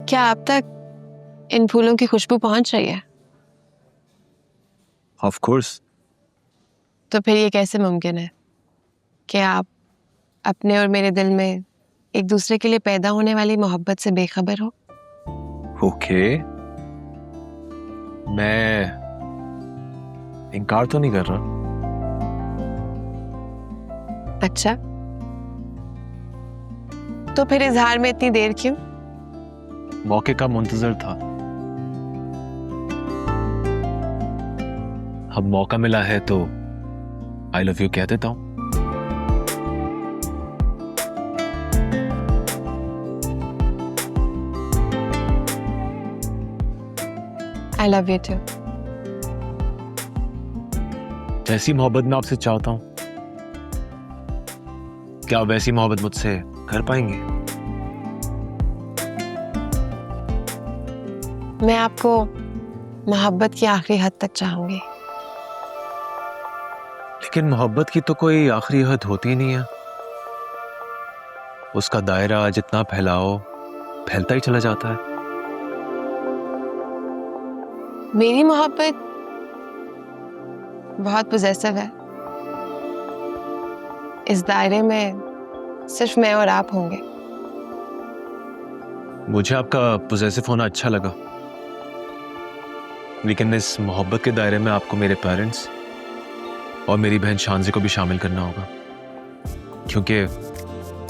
क्या आप तक इन फूलों की खुशबू पहुंच रही है? Of course. तो फिर ये कैसे मुमकिन है कि आप अपने और मेरे दिल में एक दूसरे के लिए पैदा होने वाली मोहब्बत से बेखबर हो? ओके, मैं इनकार तो नहीं कर रहा। अच्छा, तो फिर इजहार में इतनी देर क्यों? मौके का मुंतजर था। अब मौका मिला है तो आई लव यू कह देता हूं। I love you too. जैसी मोहब्बत मैं आपसे चाहता हूं, क्या आप वैसी मोहब्बत मुझसे कर पाएंगे? मैं आपको मोहब्बत की आखिरी हद तक चाहूंगी। लेकिन मोहब्बत की तो कोई आखिरी हद होती नहीं है। उसका दायरा जितना फैलाओ फैलता ही चला जाता है। मेरी मोहब्बत बहुत पॉसेसिव है। इस दायरे में सिर्फ मैं और आप होंगे। मुझे आपका पॉसेसिव होना अच्छा लगा, लेकिन इस मोहब्बत के दायरे में आपको मेरे पेरेंट्स और मेरी बहन शानजी को भी शामिल करना होगा, क्योंकि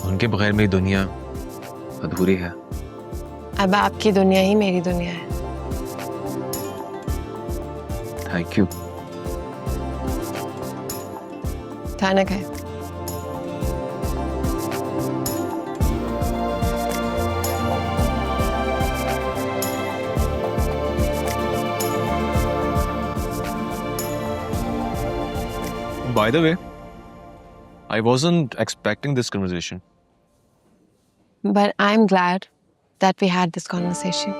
उनके बगैर मेरी दुनिया अधूरी है। अब आपकी दुनिया ही मेरी दुनिया है। Thank you. खाना खाए। By the way, I wasn't expecting this conversation. But I'm glad that we had this conversation.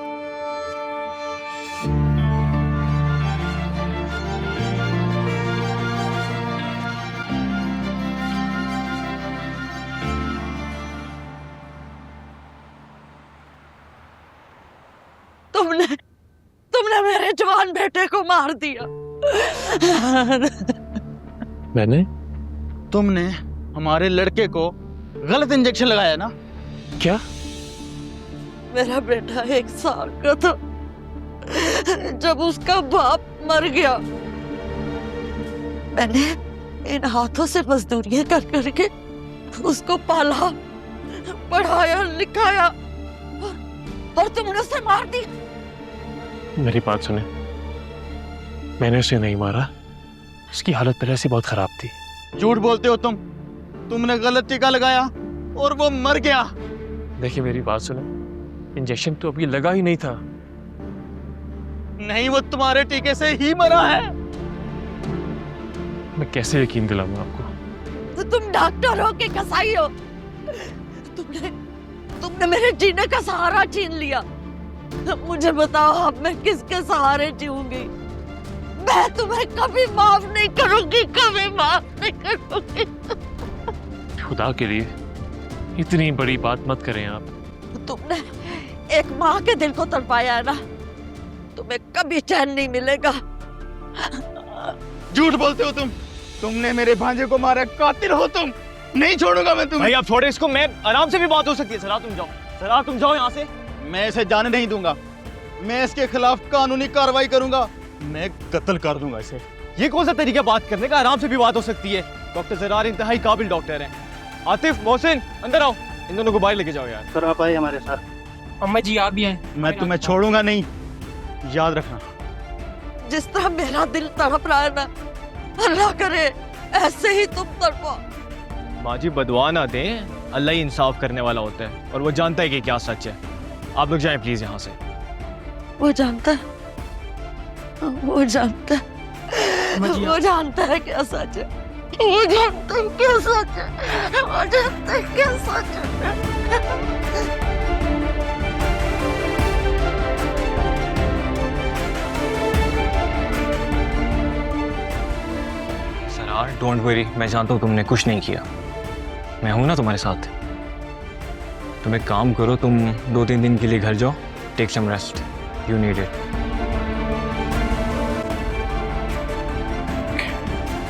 तुमने मेरे जवान बेटे को मार दिया। मैंने? तुमने हमारे लड़के को गलत इंजेक्शन लगाया ना? क्या? मेरा बेटा 1 साल का था जब उसका बाप मर गया। मैंने इन हाथों से मजदूरियां कर करके उसको पाला, पढ़ाया, लिखाया, और तुमने उसे मार दी। मेरी बात सुने, मैंने उसे नहीं मारा। उसकी हालत पहले से बहुत खराब थी। झूठ बोलते हो तुमने गलत टीका लगाया और वो मर गया। देखिए मेरी बात सुने, इंजेक्शन तो अभी लगा ही नहीं था। नहीं, वो तुम्हारे टीके से ही मरा है। मैं कैसे यकीन दिलाऊंगा आपको? तो तुम डॉक्टर हो कि कसाई हो? तुमने मेरे जीने का सहारा छीन लिया। मुझे बताओ, अब मैं किसके सहारे जीऊंगी? मैं तुम्हें कभी माफ नहीं करूंगी, कभी माफ नहीं करूंगी। खुदा के लिए इतनी बड़ी बात मत करें आप। तुमने एक माँ के दिल को तड़पाया है ना, तुम्हें कभी चैन नहीं मिलेगा। झूठ बोलते हो तुमने मेरे भांजे को मारा। कातिल हो तुम। नहीं छोड़ूंगा मैं तुम्हें। भाई आप छोड़े इसको, मैं आराम से भी बात हो सकती है। सरा तुम जाओ यहाँ से। मैं इसे जाने नहीं दूंगा। मैं इसके खिलाफ कानूनी कार्रवाई करूंगा। मैं कत्ल कर दूंगा इसे। ये कौन सा तरीका बात करने का? आराम से भी बात हो सकती है। डॉक्टर ज़रार इंतहाई काबिल डॉक्टर हैं। आतिफ, मोहसिन, अंदर आओ। इन दोनों को बाहर लेके जाओ यार। सर आप आए हमारे साथ। अम्मा जी आप भी हैं। मैं तुम्हें छोड़ूंगा नहीं, याद रखना। जिस तरह मेरा दिल तड़प रहा है ना, अल्लाह करे ऐसे ही तुम तड़पो। माँ जी बदवा ना दें, अल्लाह ही इंसाफ करने वाला होता है और वो जानता है कि क्या सच है। आप लोग जाएं प्लीज यहाँ से। वो जानता है, वो जानता है, वो जानता है क्या सच है। वो जानता है क्या सच है। वो जानता है क्या सच है। सरार डोंट वरी, मैं जानता हूँ तुमने कुछ नहीं किया। मैं हूं ना तुम्हारे साथ। तुम एक काम करो, तुम 2-3 दिन के लिए घर जाओ, take some rest. You need it.